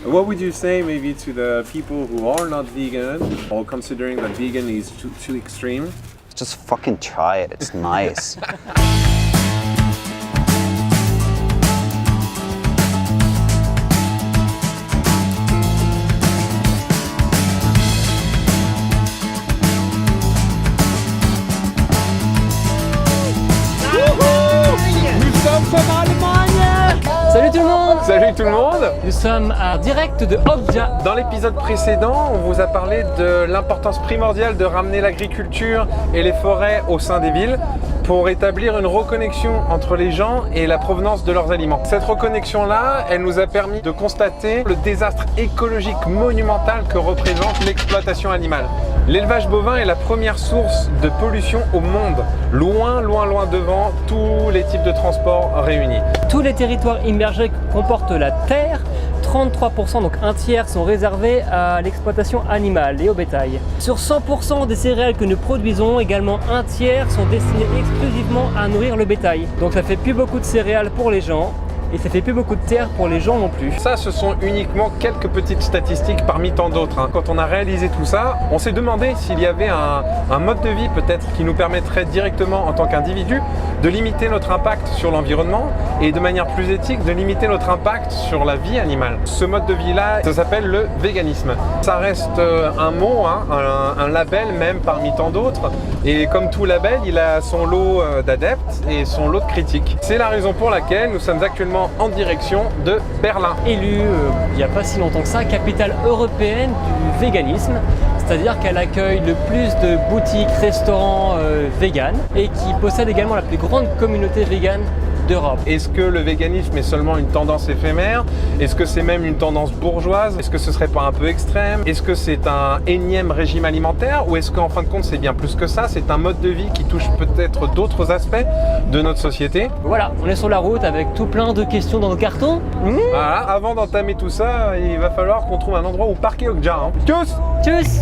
What would you say maybe to the people who are not vegan or considering that vegan is too extreme? Just fucking try it, it's nice. Salut tout le monde! Salut tout le monde! Nous sommes en direct de Okja. Dans l'épisode précédent, on vous a parlé de l'importance primordiale de ramener l'agriculture et les forêts au sein des villes pour établir une reconnexion entre les gens et la provenance de leurs aliments. Cette reconnexion-là, elle nous a permis de constater le désastre écologique monumental que représente l'exploitation animale. L'élevage bovin est la première source de pollution au monde, loin, loin, loin devant tous les types de transports réunis. Tous les territoires immergés comportent la terre. 33%, donc un tiers, sont réservés à l'exploitation animale et au bétail. Sur 100% des céréales que nous produisons, également un tiers sont destinés exclusivement à nourrir le bétail. Donc ça fait plus beaucoup de céréales pour les gens. Et ça fait plus beaucoup de terre pour les gens non plus. Ça, ce sont uniquement quelques petites statistiques parmi tant d'autres. Quand on a réalisé tout ça, on s'est demandé s'il y avait un mode de vie peut-être qui nous permettrait directement en tant qu'individu de limiter notre impact sur l'environnement et de manière plus éthique de limiter notre impact sur la vie animale. Ce mode de vie-là, ça s'appelle le véganisme. Ça reste un mot, un label même parmi tant d'autres. Et comme tout label, il a son lot d'adeptes et son lot de critiques. C'est la raison pour laquelle nous sommes actuellement en direction de Berlin. Élue il n'y a pas si longtemps que ça, capitale européenne du véganisme, c'est-à-dire qu'elle accueille le plus de boutiques, restaurants véganes et qui possède également la plus grande communauté végane d'Europe. Est-ce que le véganisme est seulement une tendance éphémère? Est-ce que c'est même une tendance bourgeoise? Est-ce que ce serait pas un peu extrême? Est-ce que c'est un énième régime alimentaire? Ou est-ce qu'en fin de compte c'est bien plus que ça? C'est un mode de vie qui touche peut-être d'autres aspects de notre société? Voilà, on est sur la route avec tout plein de questions dans nos cartons. Voilà, avant d'entamer tout ça, il va falloir qu'on trouve un endroit où parquer Okja. Tchuss! Tchuss!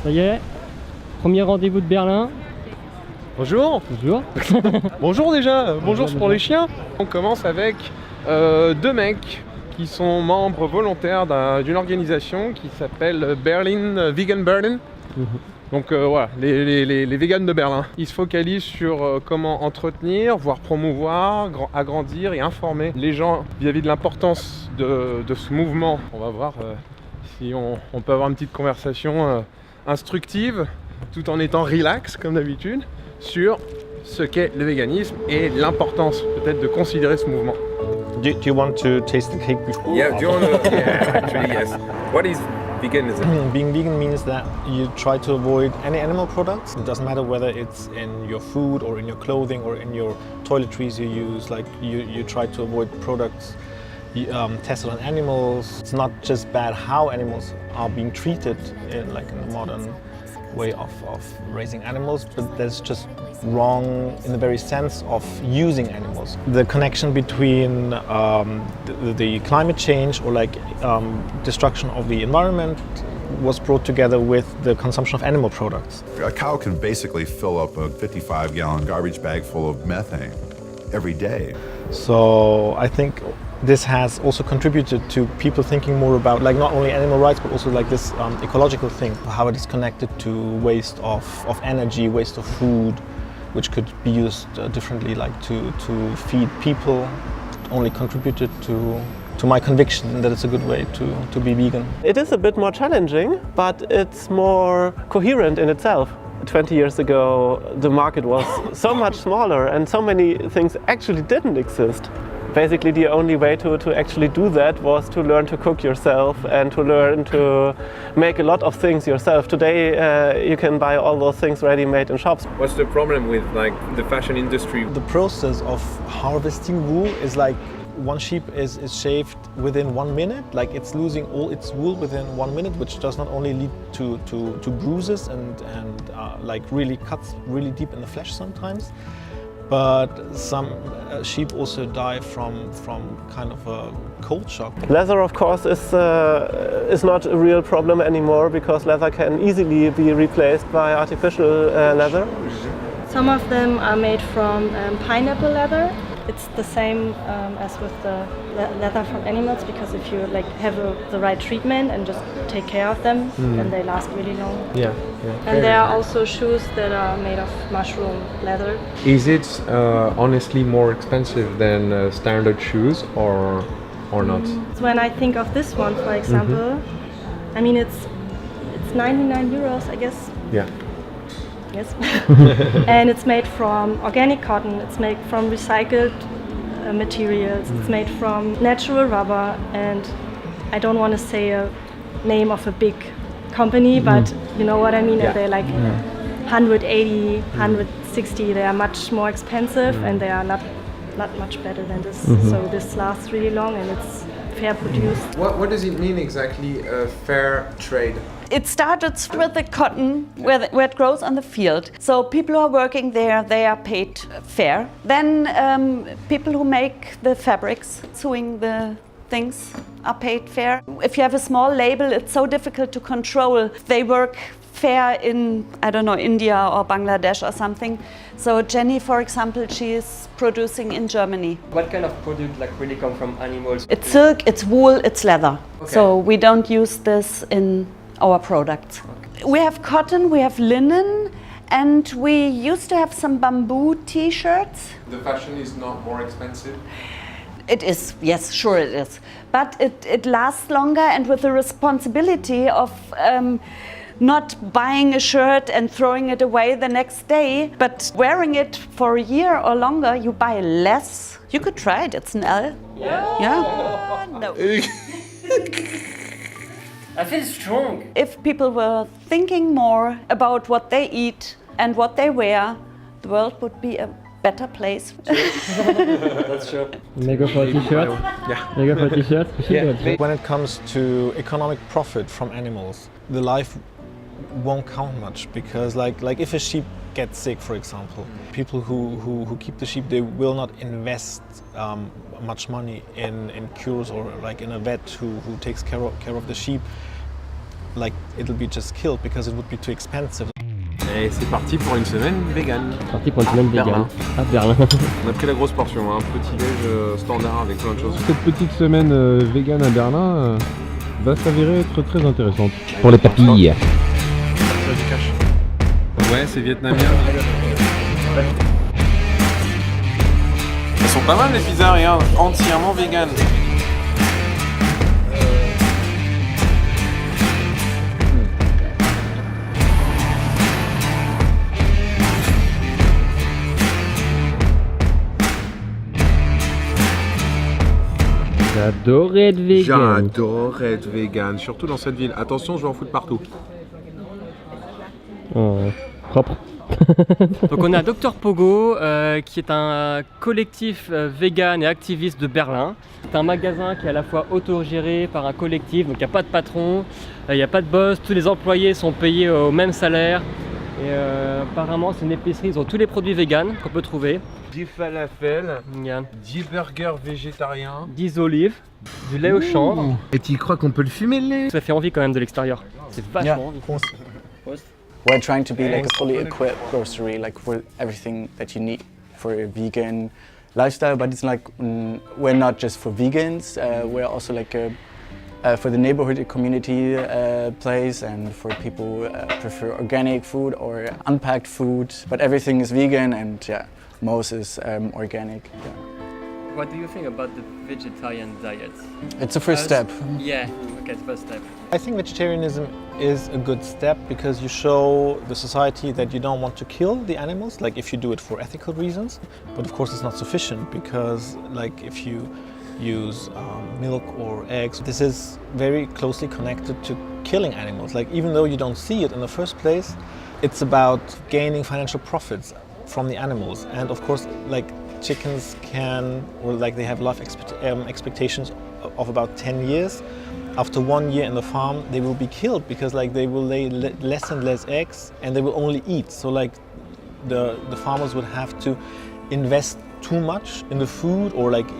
Ça y est, premier rendez-vous de Berlin. Bonjour! Bonjour. Bonjour déjà! Bonjour pour les chiens! On commence avec deux mecs qui sont membres volontaires d'une organisation qui s'appelle Berlin Vegan Berlin. Donc voilà, les véganes de Berlin. Ils se focalisent sur comment entretenir, voire promouvoir, agrandir et informer les gens vis-à-vis de l'importance de ce mouvement. On va voir si on peut avoir une petite conversation instructive tout en étant relax comme d'habitude sur ce qu'est le véganisme et l'importance peut-être de considérer ce mouvement. Do you want to taste the cake before? Yeah, do you want to? Yeah, actually yes. What is veganism? Being vegan means that you try to avoid any animal products. It doesn't matter whether it's in your food or in your clothing or in your toiletries you use. Like you try to avoid products tested on animals. It's not just bad how animals are being treated in the modern way of raising animals, but that's just wrong in the very sense of using animals. The connection between the climate change or destruction of the environment was brought together with the consumption of animal products. A cow can basically fill up a 55-gallon garbage bag full of methane every day. So I think this has also contributed to people thinking more about not only animal rights but also this ecological thing, how it is connected to waste of energy, waste of food, which could be used differently, to feed people. Only contributed to my conviction that it's a good way to be vegan. It is a bit more challenging, but it's more coherent in itself. 20 years ago, the market was so much smaller and so many things actually didn't exist. Basically, the only way to actually do that was to learn to cook yourself and to learn to make a lot of things yourself. Today, you can buy all those things ready-made in shops. What's the problem with the fashion industry? The process of harvesting wool is one sheep is shaved within 1 minute, like it's losing all its wool within 1 minute, which does not only lead to bruises and like really cuts really deep in the flesh sometimes, but some sheep also die from kind of a cold shock. Leather, of course, is not a real problem anymore because leather can easily be replaced by artificial leather. Some of them are made from pineapple leather. It's the same as with the leather from animals, because if you like have the right treatment and just take care of them, then they last really long. Yeah. And there are also shoes that are made of mushroom leather. Is it honestly more expensive than standard shoes or not? So when I think of this one, for example, I mean it's 99 euros, I guess. Yeah. Yes. And it's made from organic cotton, it's made from recycled materials, it's made from natural rubber, and I don't want to say a name of a big company, but you know what I mean, and they're like 180, 160, they are much more expensive and they are not much better than this. So this lasts really long and it's fair produced. What does it mean exactly, fair trade? It started with the cotton where it grows on the field. So people who are working there, they are paid fair. Then people who make the fabrics, sewing the things, are paid fair. If you have a small label, it's so difficult to control. They work fair in, I don't know, India or Bangladesh or something. So Jenny, for example, she is producing in Germany. What kind of product like really come from animals? It's silk, it's wool, it's leather. Okay. So we don't use this in our products. We have cotton, we have linen, and we used to have some bamboo t-shirts. The fashion is not more expensive? It is, yes, sure it is. But it lasts longer, and with the responsibility of not buying a shirt and throwing it away the next day, but wearing it for a year or longer, you buy less. You could try it, it's an L. Yeah? No. I feel strong. If people were thinking more about what they eat and what they wear, the world would be a better place. That's true. They go for a t-shirt? Yeah. They go for a t-shirt? When it comes to economic profit from animals, the life won't count much, because like if a sheep gets sick, for example, people who keep the sheep, they will not invest much money in cures or like in a vet who takes care of the sheep. Like it'll be just killed because it would be too expensive. Et c'est parti pour une semaine vegan. Parti pour une semaine vegan. À Berlin. On a pris la grosse portion, hein, petit déj standard avec plein de choses. Cette petite semaine vegan à Berlin va s'avérer être très intéressante. Pour les papilles. Du cash. Ouais, c'est vietnamien. Elles sont pas mal les pizzas, regarde, entièrement vegan. J'adore être vegan. J'adore être vegan, surtout dans cette ville. Attention, je vais en foutre partout. Oh, propre. Donc on a Dr Pogo qui est un collectif vegan et activiste de Berlin. C'est un magasin qui est à la fois autogéré par un collectif, donc il n'y a pas de patron, il n'y a pas de boss, tous les employés sont payés au même salaire. Et apparemment c'est une épicerie, ils ont tous les produits vegan qu'on peut trouver. 10 falafels, Yeah. 10 burgers végétariens, 10 olives, du lait au chanvre. Et tu crois qu'on peut le fumer le lait? Ça fait envie quand même de l'extérieur. C'est vachement envie. We're trying to be like a fully equipped grocery, like for everything that you need for a vegan lifestyle. But it's like we're not just for vegans. We're also like for the neighborhood community place, and for people who prefer organic food or unpacked food. But everything is vegan, and yeah, most is organic. Yeah. What do you think about the vegetarian diet? It's a first step. Yeah, okay, first step. I think vegetarianism is a good step because you show the society that you don't want to kill the animals, like if you do it for ethical reasons. But of course it's not sufficient, because like if you use milk or eggs, this is very closely connected to killing animals. Like even though you don't see it in the first place, it's about gaining financial profits from the animals. And of course, like chickens can, or like they have life expectations of about 10 years. After 1 year in the farm, they will be killed because like they will lay less and less eggs, and they will only eat. So like the farmers would have to invest too much in the food, or like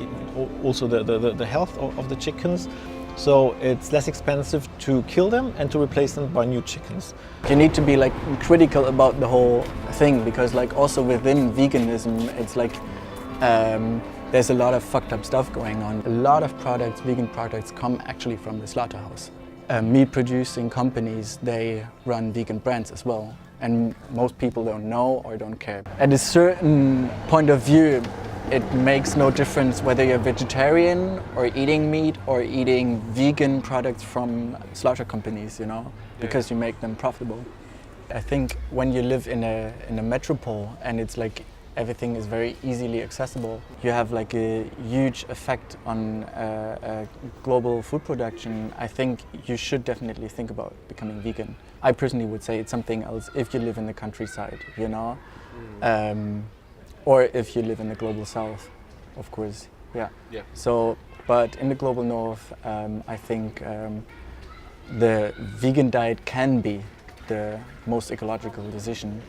also the health of the chickens. So it's less expensive to kill them and to replace them by new chickens. You need to be like critical about the whole thing, because like also within veganism, it's like there's a lot of fucked up stuff going on. A lot of products, vegan products, come actually from the slaughterhouse. Meat producing companies, they run vegan brands as well. And most people don't know or don't care. At a certain point of view, it makes no difference whether you're vegetarian or eating meat or eating vegan products from slaughter companies, you know, because you make them profitable. I think when you live in a metropole and it's like everything is very easily accessible, you have like a huge effect on global food production. I think you should definitely think about becoming vegan. I personally would say it's something else if you live in the countryside, you know, or if you live in the global south, of course, yeah. So, but in the global north, I think the vegan diet can be the most ecological decision.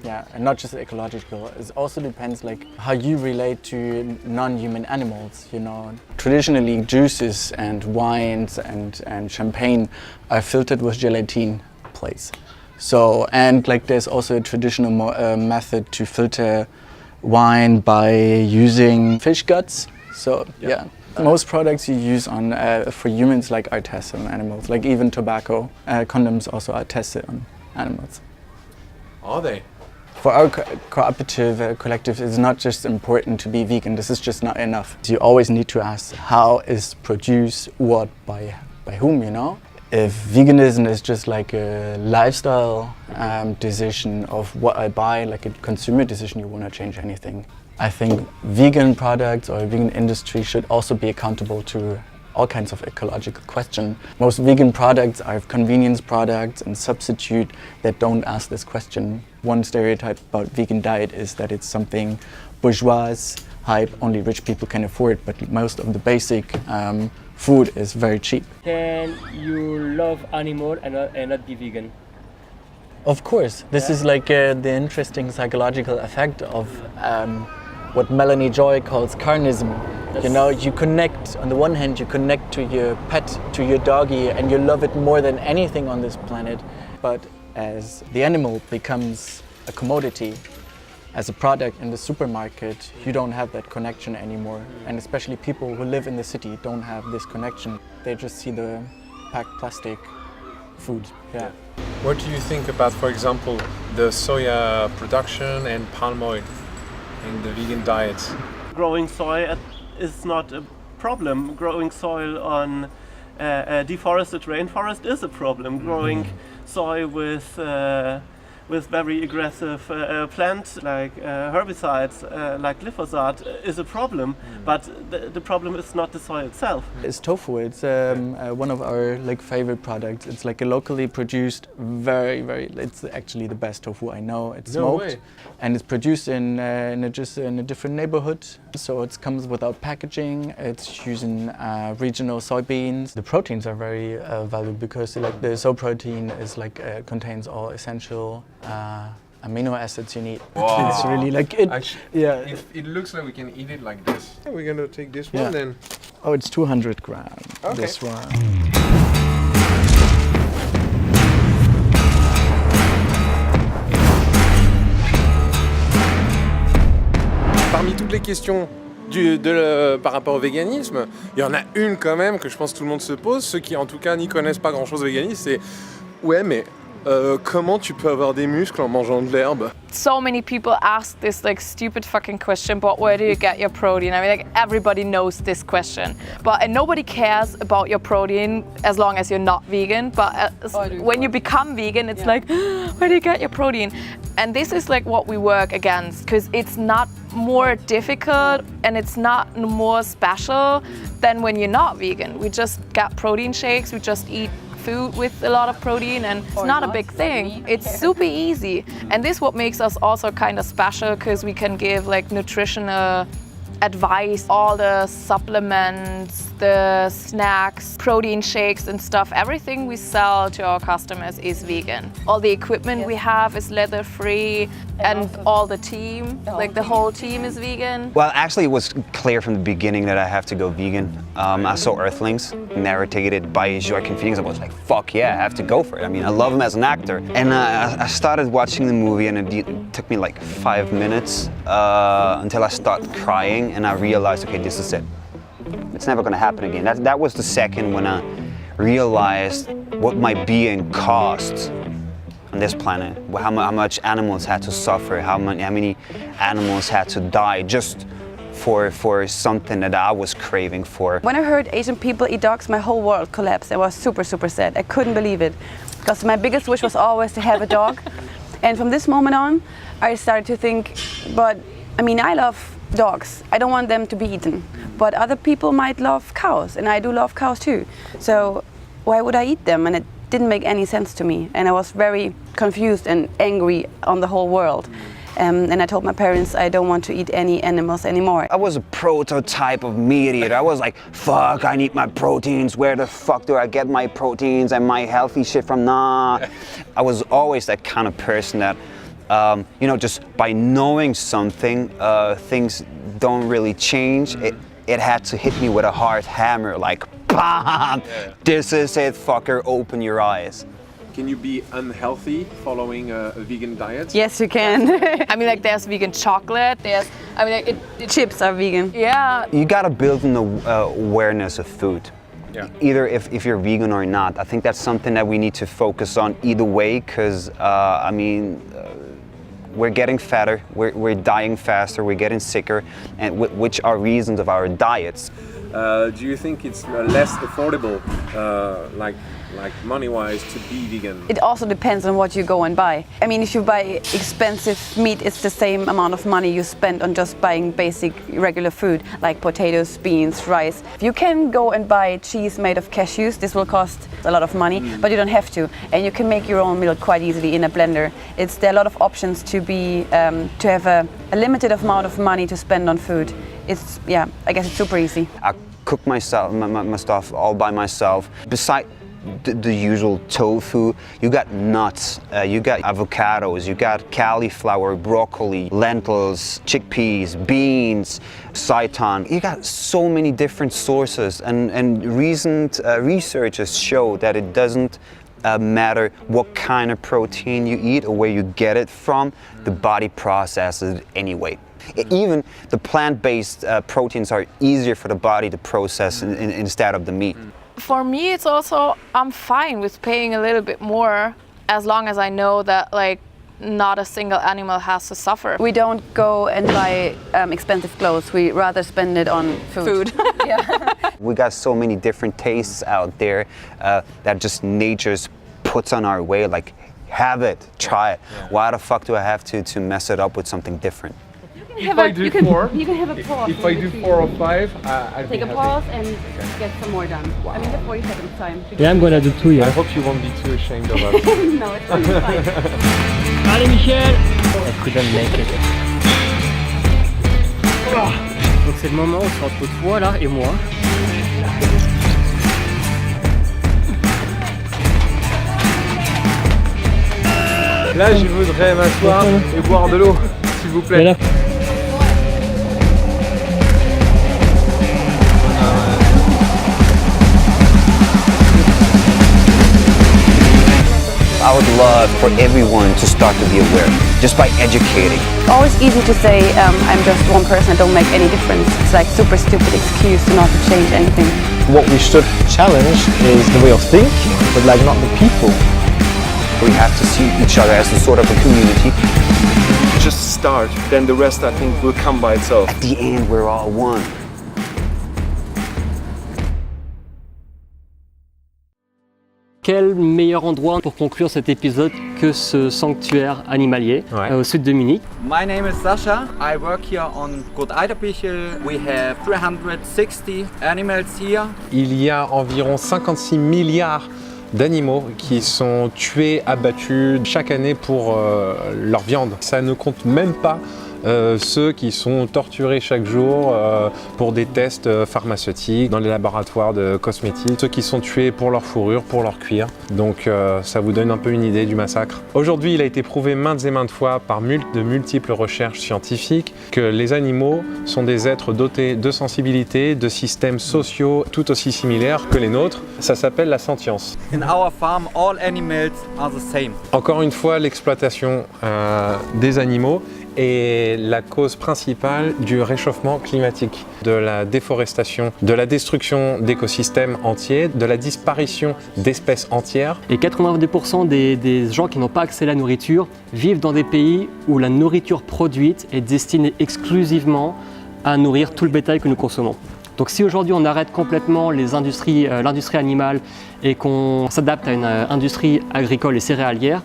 Yeah, and not just ecological, it also depends like how you relate to non-human animals, you know. Traditionally, juices and wines and champagne are filtered with gelatin plates. So, and like there's also a traditional method to filter wine by using fish guts. So, yeah. Most products you use on for humans like are tested on animals, like even tobacco. Condoms also are tested on animals. Are they? For our cooperative collective, it's not just important to be vegan, this is just not enough. You always need to ask how is produced, what, by whom, you know? If veganism is just like a lifestyle decision of what I buy, like a consumer decision, you won't change anything. I think vegan products or vegan industry should also be accountable to all kinds of ecological questions. Most vegan products are convenience products and substitute that don't ask this question. One stereotype about vegan diet is that it's something bourgeois hype, only rich people can afford, but most of the basic food is very cheap. Can you love animal and not be vegan? Of course, this is like the interesting psychological effect of what Melanie Joy calls carnism. You know, you connect, on the one hand, you connect to your pet, to your doggy, and you love it more than anything on this planet. But as the animal becomes a commodity, as a product in the supermarket, you don't have that connection anymore. And especially people who live in the city don't have this connection. They just see the packed plastic food. Yeah. What do you think about, for example, the soya production and palm oil in the vegan diet? Growing soy is not a problem. Growing soil on deforested rainforest is a problem. Growing soy with very aggressive plants like herbicides like glyphosate is a problem, but the problem is not the soy itself. It's tofu. It's one of our like favorite products. It's like a locally produced, it's actually the best tofu I know. It's smoked and it's produced in a different neighborhood. So it comes without packaging. It's using regional soybeans. The proteins are very valuable because like the soy protein is like contains all essential amino acids you need. Wow. It's really like it. Actually, yeah. It looks like we can eat it like this. We're gonna take this one then. Oh, it's 200 grams. Okay. This one. Parmi toutes les questions par rapport au véganisme, il y en a une quand même que je pense que tout le monde se pose, ceux qui en tout cas n'y connaissent pas grand chose au véganisme, c'est ouais mais comment tu peux avoir des muscles en mangeant de l'herbe? So many people ask this like stupid fucking question, but where do you get your protein? I mean, like everybody knows this question, and nobody cares about your protein as long as you're not vegan. But when you become vegan, it's like, where do you get your protein? And this is like what we work against, because it's not more difficult and it's not more special than when you're not vegan. We just get protein shakes, we just eat food with a lot of protein, and it's not a big thing. It's super easy. And this is what makes us also kind of special, because we can give like nutritional advice, all the supplements, the snacks, protein shakes and stuff. Everything we sell to our customers is vegan. All the equipment we have is leather-free, and all the team, like the whole team is vegan. Well, actually it was clear from the beginning that I have to go vegan. I saw Earthlings, narrated by Joaquin Phoenix. I was like, fuck yeah, I have to go for it. I mean, I love him as an actor. And I started watching the movie, and it took me like 5 minutes until I started crying, and I realized, okay, this is it. It's never gonna happen again. That was the second when I realized what my being cost on this planet, how much animals had to suffer, how many animals had to die just for something that I was craving for. When I heard Asian people eat dogs, my whole world collapsed. I was super, super sad. I couldn't believe it, because my biggest wish was always to have a dog. And from this moment on, I started to think, but I mean, I love dogs. I don't want them to be eaten. But other people might love cows, and I do love cows too. So why would I eat them? And it didn't make any sense to me. And I was very confused and angry on the whole world. And I told my parents I don't want to eat any animals anymore. I was a prototype of meat eater. I was like, fuck, I need my proteins. Where the fuck do I get my proteins and my healthy shit from? Nah. I was always that kind of person that, you know, just by knowing something, things don't really change. It had to hit me with a hard hammer, like, BAM! This is it, fucker, open your eyes. Can you be unhealthy following a vegan diet? Yes, you can. I mean, like, there's vegan chocolate, there's, I mean, like, chips are vegan. Yeah. You gotta build an awareness of food. Yeah. Either if you're vegan or not. I think that's something that we need to focus on either way, because, I mean, we're getting fatter, we're dying faster, we're getting sicker, and which are reasons of our diets. Do you think it's less affordable, like money-wise, to be vegan? It also depends on what you go and buy. I mean, if you buy expensive meat, it's the same amount of money you spend on just buying basic regular food, like potatoes, beans, rice. You can go and buy cheese made of cashews. This will cost a lot of money, but you don't have to. And you can make your own milk quite easily in a blender. There are a lot of options to have a limited amount of money to spend on food. It's, yeah, I guess it's super easy. I cook myself, my stuff all by myself. Besides the usual tofu, you got nuts, you got avocados, you got cauliflower, broccoli, lentils, chickpeas, beans, seitan. You got so many different sources, and recent researchers show that it doesn't matter what kind of protein you eat or where you get it from, the body processes it anyway. Even the plant-based proteins are easier for the body to process instead of the meat. For me, it's also, I'm fine with paying a little bit more, as long as I know that, like, not a single animal has to suffer. We don't go and buy expensive clothes. We rather spend it on food. Yeah. We got so many different tastes out there that just nature puts on our way, like, have it, try it. Why the fuck do I have to mess it up with something different? If I do four, you can have a pause. If I do 4 or 5, I'll take a pause and get some more done. Wow. I mean, the 40 seconds time. Yeah, I'm gonna do 2, yeah. I hope you won't be too ashamed of us. No, it's fine. Allez, Michel! I couldn't make it. Donc c'est le moment où c'est entre toi là et moi. Là, je voudrais m'asseoir et boire de l'eau, s'il vous plaît. I would love for everyone to start to be aware, just by educating. Always easy to say, I'm just one person, I don't make any difference. It's like super stupid excuse not to change anything. What we should challenge is the way of thinking, but like not the people. We have to see each other as a sort of a community. Just start, then the rest I think will come by itself. At the end, we're all one. Quel meilleur endroit pour conclure cet épisode que ce sanctuaire animalier au sud de Munich. My name is Sasha. I work here on Groot Eiderbichel. We have 360 animals here. Il y a environ 56 milliards d'animaux qui sont tués, abattus chaque année pour leur viande. Ça ne compte même pas ceux qui sont torturés chaque jour pour des tests pharmaceutiques dans les laboratoires de cosmétiques, ceux qui sont tués pour leur fourrure, pour leur cuir. Donc ça vous donne un peu une idée du massacre. Aujourd'hui, il a été prouvé maintes et maintes fois par de multiples recherches scientifiques que les animaux sont des êtres dotés de sensibilité, de systèmes sociaux tout aussi similaires que les nôtres. Ça s'appelle la sentience. In our farm, all animals are the same. Encore une fois, l'exploitation des animaux est la cause principale du réchauffement climatique, de la déforestation, de la destruction d'écosystèmes entiers, de la disparition d'espèces entières. Et 92% des gens qui n'ont pas accès à la nourriture vivent dans des pays où la nourriture produite est destinée exclusivement à nourrir tout le bétail que nous consommons. Donc si aujourd'hui on arrête complètement l'industrie animale et qu'on s'adapte à une industrie agricole et céréalière,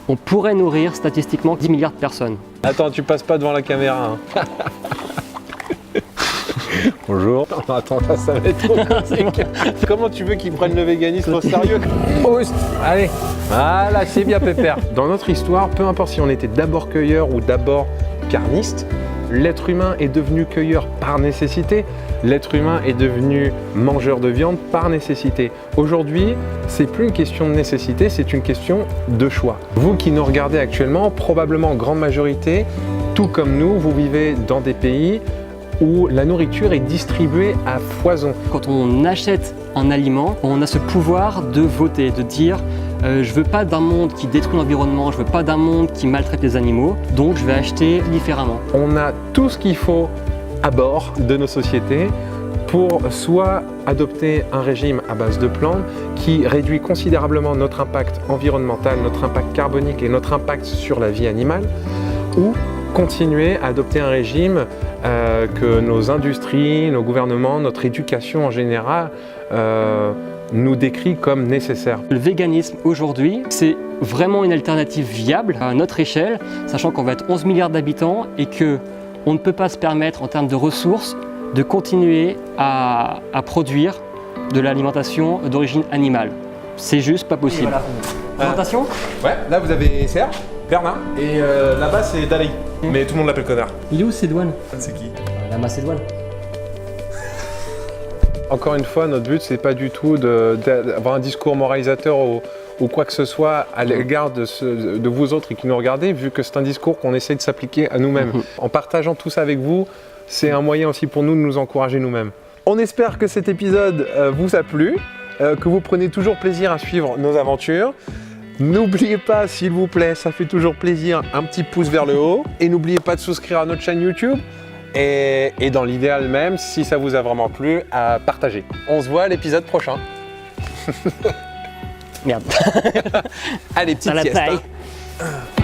on pourrait nourrir statistiquement 10 milliards de personnes. Attends, tu passes pas devant la caméra. Hein. Bonjour. Attends, ça va être trop compliqué. Comment tu veux qu'ils prennent le véganisme au sérieux? Pousse. Allez. Voilà, c'est bien pépère. Dans notre histoire, peu importe si on était d'abord cueilleur ou d'abord carniste, l'être humain est devenu cueilleur par nécessité. L'être humain est devenu mangeur de viande par nécessité. Aujourd'hui, c'est plus une question de nécessité, c'est une question de choix. Vous qui nous regardez actuellement, probablement en grande majorité, tout comme nous, vous vivez dans des pays où la nourriture est distribuée à foison. Quand on achète un aliment, on a ce pouvoir de voter, de dire je veux pas d'un monde qui détruit l'environnement, je veux pas d'un monde qui maltraite les animaux, donc je vais acheter différemment. On a tout ce qu'il faut à bord de nos sociétés pour soit adopter un régime à base de plantes qui réduit considérablement notre impact environnemental, notre impact carbonique et notre impact sur la vie animale, ou continuer à adopter un régime que nos industries, nos gouvernements, notre éducation en général nous décrit comme nécessaire. Le véganisme aujourd'hui, c'est vraiment une alternative viable à notre échelle, sachant qu'on va être 11 milliards d'habitants et qu'on ne peut pas se permettre en termes de ressources de continuer à produire de l'alimentation d'origine animale. C'est juste pas possible. Voilà. Présentation ? Ouais, là vous avez Serge, Bernard et là-bas c'est Dali. Mais tout le monde l'appelle connard. Il est où Cédoine ? C'est qui ? La Macédoine. Encore une fois, notre but c'est pas du tout d'avoir un discours moralisateur ou quoi que ce soit à l'égard de vous autres et qui nous regardez, vu que c'est un discours qu'on essaie de s'appliquer à nous-mêmes. En partageant tout ça avec vous, c'est un moyen aussi pour nous de nous encourager nous-mêmes. On espère que cet épisode vous a plu, que vous prenez toujours plaisir à suivre nos aventures. N'oubliez pas, s'il vous plaît, ça fait toujours plaisir, un petit pouce vers le haut. Et n'oubliez pas de souscrire à notre chaîne YouTube. Et dans l'idéal même, si ça vous a vraiment plu, à partager. On se voit à l'épisode prochain. Merde. Allez, petite sieste. Hein.